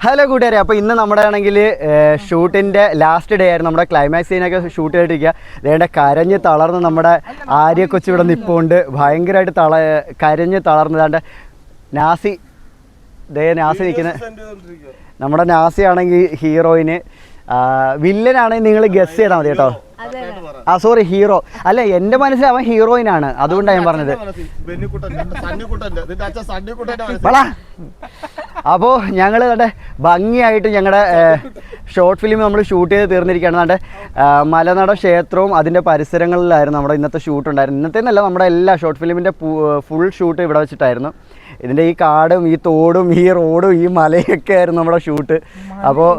Hello കൂട്ടുകാരെ, അപ്പോൾ ഇന്ന് നമ്മുടെ ആണെങ്കിൽ ഷൂട്ടിൻ്റെ ലാസ്റ്റ് ഡേ ആയിരുന്നു. നമ്മുടെ ക്ലൈമാക്സ് സീനൊക്കെ ഷൂട്ട് ചെയ്തിട്ടിരിക്കുക. അതേണ്ട കരഞ്ഞ് തളർന്ന് നമ്മുടെ ആര്യ കൊച്ചു ഇവിടെ നിൽപ്പുണ്ട്. ഭയങ്കരമായിട്ട് കരഞ്ഞ് തളർന്നതാണ്ട് നാസി നാസി നിൽക്കുന്നത്. നമ്മുടെ നാസി ആണെങ്കിൽ ഹീറോയിന്, വില്ലനാണെങ്കിൽ നിങ്ങൾ ഗസ് ചെയ്താൽ മതി കേട്ടോ. സോറി, ഹീറോ അല്ല, എൻ്റെ മനസ്സിൽ അവൻ ഹീറോയിനാണ്, അതുകൊണ്ടാണ് ഞാൻ പറഞ്ഞത്. അപ്പോൾ ഞങ്ങൾ നല്ല ഭംഗിയായിട്ട് ഞങ്ങളുടെ ഷോർട്ട് ഫിലിം നമ്മൾ ഷൂട്ട് ചെയ്ത് തീർന്നിരിക്കുകയാണ്. നമ്മുടെ മലനട ക്ഷേത്രവും അതിൻ്റെ പരിസരങ്ങളിലായിരുന്നു നമ്മുടെ ഇന്നത്തെ ഷൂട്ട് ഉണ്ടായിരുന്നു. ഇന്നത്തെ എന്നല്ല, നമ്മുടെ എല്ലാ ഷോർട്ട് ഫിലിമിൻ്റെ ഫുൾ ഷൂട്ട് ഇവിടെ വെച്ചിട്ടായിരുന്നു. ഇതിൻ്റെ ഈ കാടും ഈ തോടും ഈ റോഡും ഈ മലയൊക്കെ ആയിരുന്നു നമ്മുടെ ഷൂട്ട്. അപ്പോൾ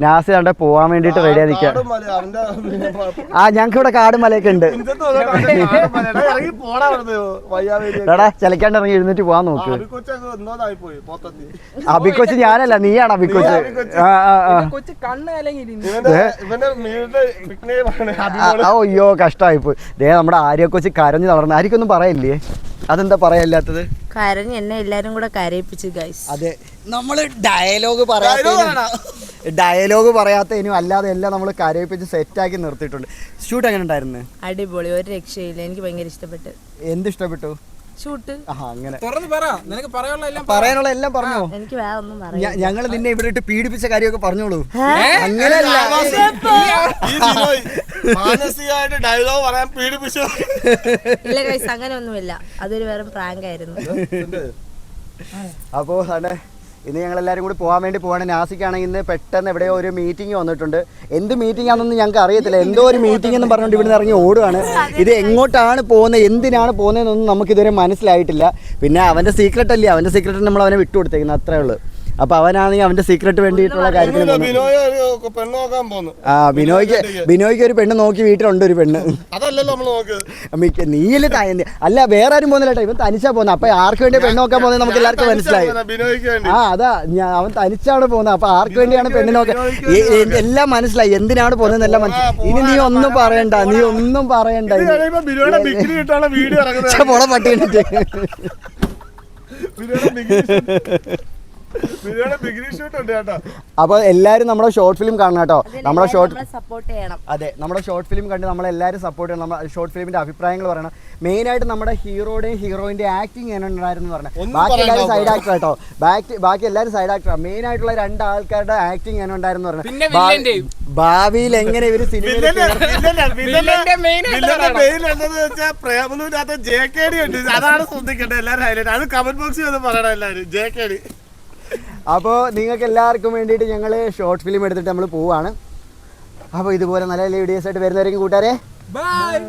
നാസി കണ്ടെ പോവാൻ വേണ്ടിട്ട് റെഡിയാ നിൽക്കുക. ഞങ്ങൾക്ക് ഇവിടെ കാടും മലയൊക്കെ ഉണ്ട്. എടാ ചലിക്കാണ്ട് ഇറങ്ങി എഴുന്നേറ്റ് പോവാൻ നോക്ക്. അബിക്കൊച്ച് ഞാനല്ല, നീയാണ് അബിക്കൊച്ച്. അയ്യോ കഷ്ടമായിപ്പോയി. നമ്മുടെ ആര്യക്കൊച്ച് കരഞ്ഞു തളർന്നു. ആര്യക്കൊന്നും പറയില്ലേ? അതെന്താ പറയാത്തത്? കരഞ്ഞ് എന്നെ എല്ലാരും കൂടെ കരയിപ്പിച്ചു ഗൈസ്. അതെ, നമ്മള് ഡയലോഗ് പറയാത്തതിനും അല്ലാതെ എല്ലാം നമ്മൾ കരയിപ്പിച്ച് സെറ്റാക്കി നിർത്തിയിട്ടുണ്ട്. ഷൂട്ട് എങ്ങനെ ഉണ്ടായിരുന്നു? അടിപൊളി, ഒരു രക്ഷയില്ല. എനിക്ക് ഭയങ്കര ഇഷ്ടപ്പെട്ടു. എന്ത് ഇഷ്ടപ്പെട്ടു? ഷൂട്ട്. അങ്ങനെ പറയാനുള്ള എല്ലാം പറഞ്ഞോ? എനിക്ക് വേറെ ഒന്നും പറയാം. ഞങ്ങൾ നിന്നെ ഇവിടെ ഇട്ട് പീഡിപ്പിച്ച കാര്യമൊക്കെ പറഞ്ഞോളൂ. അങ്ങനെയല്ല, ഇല്ല ഗൈസ്, അങ്ങനെ ഒന്നുമില്ല. അതൊരു വെറും പ്രാങ്ക് ആയിരുന്നു. അപ്പോ ഇന്ന് ഞങ്ങളെല്ലാവരും കൂടി പോകാൻ വേണ്ടി പോവാണ്. നാസിക്കാണെങ്കിൽ ഇന്ന് പെട്ടെന്ന് എവിടെയോ ഒരു മീറ്റിംഗ് വന്നിട്ടുണ്ട്. എന്ത് മീറ്റിംഗ് ആണെന്നൊന്നും ഞങ്ങൾക്ക് അറിയത്തില്ല. എന്തോ ഒരു മീറ്റിംഗ് എന്ന് പറഞ്ഞുകൊണ്ട് ഇവിടുന്ന് ഇറങ്ങി ഓടുകയാണ്. ഇത് എങ്ങോട്ടാണ് പോകുന്നത്, എന്തിനാണ് പോകുന്നതെന്നൊന്നും നമുക്കിതുവരെ മനസ്സിലായിട്ടില്ല. പിന്നെ അവൻ്റെ സീക്രട്ട് അല്ലേ, അവൻ്റെ സീക്രട്ട് നമ്മൾ അവനെ വിട്ടുകൊടുത്തേക്കുന്നത്, അത്രേ ഉള്ളൂ. അപ്പൊ അവനാണെങ്കിൽ അവന്റെ സീക്രട്ട് വേണ്ടിയിട്ടുള്ള കാര്യത്തിൽ ബിനോയ്ക്ക് ഒരു പെണ്ണ് നോക്കി വീട്ടിലുണ്ട്. ഒരു പെണ്ണ് നീയല്ലേ അല്ല, വേറെ ആരും പോകുന്നില്ല. ഇവൻ തനിച്ചാ പോകുന്നത്. അപ്പൊ ആർക്ക് വേണ്ടി പെണ്ണ് നോക്കാൻ പോകുന്നത് നമുക്ക് എല്ലാവർക്കും മനസ്സിലായി. അതാ അവൻ തനിച്ചാണ് പോകുന്നത്. അപ്പൊ ആർക്ക് വേണ്ടിയാണ് പെണ്ണ് നോക്കാൻ എല്ലാം മനസ്സിലായി. എന്തിനാണ് പോകുന്നതെന്നെല്ലാം മനസ്സിലായി. ഇനി നീ ഒന്നും പറയണ്ട, പോള പട്ടിയിട്ട്. അപ്പൊ എല്ലാരും നമ്മുടെ ഷോർട്ട് ഫിലിം കാണണം കേട്ടോ. നമ്മുടെ നമ്മുടെ ഷോർട്ട് ഫിലിം കണ്ട് നമ്മളെല്ലാവരും സപ്പോർട്ട് ചെയ്യണം. നമ്മുടെ ഷോർട്ട് ഫിലിമിന്റെ അഭിപ്രായങ്ങൾ പറയണം. മെയിൻ ആയിട്ട് നമ്മുടെ ഹീറോയുടെയും ഹീറോയിന്റെ ആക്ടിങ് എങ്ങനെ ഉണ്ടായിരുന്നു പറഞ്ഞാൽ, ബാക്കി എല്ലാവരും സൈഡ് ആക്ടർ കേട്ടോ. ബാക്കി എല്ലാവരും സൈഡ് ആക്ടർ. മെയിൻ ആയിട്ടുള്ള രണ്ട് ആൾക്കാരുടെ ആക്ടിങ് എങ്ങനെ ഉണ്ടായിരുന്നു പറഞ്ഞാൽ, ഭാവിയിൽ എങ്ങനെ ഇവര് സിനിമയിൽ അപ്പോൾ നിങ്ങൾക്ക് എല്ലാവർക്കും വേണ്ടിയിട്ട് ഞങ്ങൾ ഷോർട്ട് ഫിലിം എടുത്തിട്ട് നമ്മൾ പോവാണ്. അപ്പോൾ ഇതുപോലെ നല്ല നല്ല വീഡിയോസ് ആയിട്ട് വരുന്നവരെയും കൂട്ടുകാരെ ബൈ.